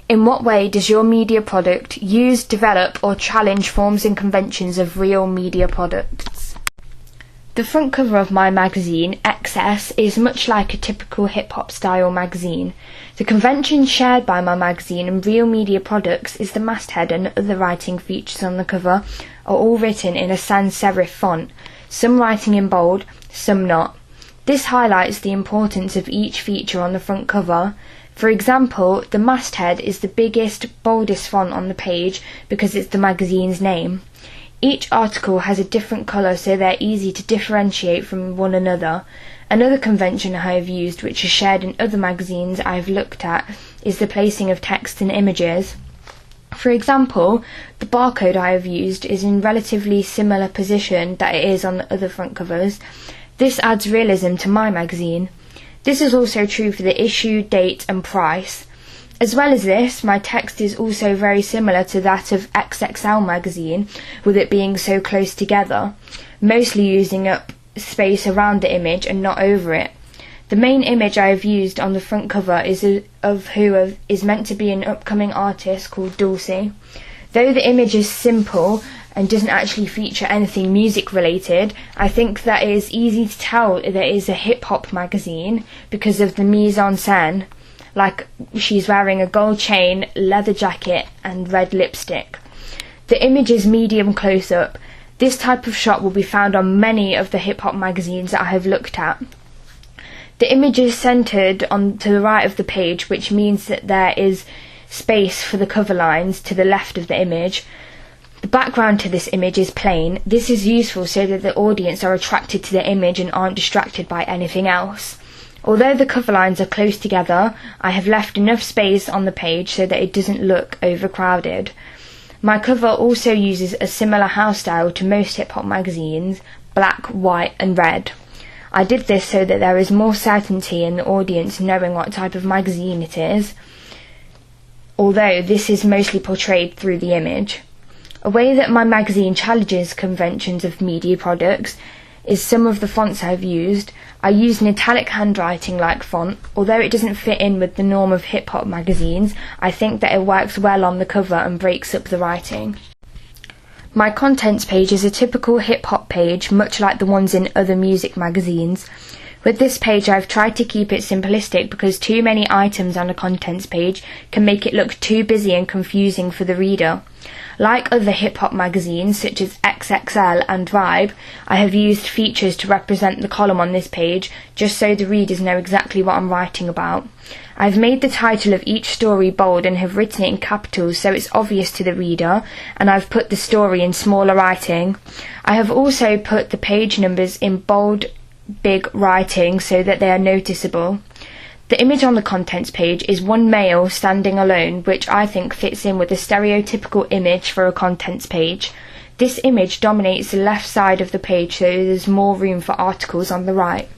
In what way does your media product use, develop or challenge forms and conventions of real media products? The front cover of my magazine, XS, is much like a typical hip-hop style magazine. The convention shared by my magazine and real media products is the masthead and other writing features on the cover are all written in a sans serif font, some writing in bold, some not. This highlights the importance of each feature on the front cover. For example, the masthead is the biggest, boldest font on the page because it's the magazine's name. Each article has a different colour so they're easy to differentiate from one another. Another convention I have used, which is shared in other magazines I have looked at, is the placing of text and images. For example, the barcode I have used is in relatively similar position that it is on the other front covers. This adds realism to my magazine. This is also true for the issue, date and price. As well as this, my text is also very similar to that of XXL magazine, with it being so close together, mostly using up space around the image and not over it. The main image I have used on the front cover is of who is meant to be an upcoming artist called Dulcie. Though the image is simple and doesn't actually feature anything music related, I think that it is easy to tell that it is a hip-hop magazine because of the mise-en-scène, like she's wearing a gold chain, leather jacket and red lipstick. The image is medium close-up. This type of shot will be found on many of the hip-hop magazines that I have looked at. The image is centred on to the right of the page, which means that there is space for the cover lines to the left of the image. The background to this image is plain. This is useful so that the audience are attracted to the image and aren't distracted by anything else. Although the cover lines are close together, I have left enough space on the page so that it doesn't look overcrowded. My cover also uses a similar house style to most hip-hop magazines, black, white and red. I did this so that there is more certainty in the audience knowing what type of magazine it is, although this is mostly portrayed through the image. A way that my magazine challenges conventions of media products is some of the fonts I've used. I use an italic handwriting-like font. Although it doesn't fit in with the norm of hip-hop magazines, I think that it works well on the cover and breaks up the writing. My contents page is a typical hip-hop page, much like the ones in other music magazines. With this page I've tried to keep it simplistic because too many items on a contents page can make it look too busy and confusing for the reader. Like other hip-hop magazines such as XXL and Vibe, I have used features to represent the column on this page just so the readers know exactly what I'm writing about. I've made the title of each story bold and have written it in capitals so it's obvious to the reader, and I've put the story in smaller writing. I have also put the page numbers in bold, big writing so that they are noticeable. The image on the contents page is one male standing alone, which I think fits in with the stereotypical image for a contents page. This image dominates the left side of the page so there's more room for articles on the right.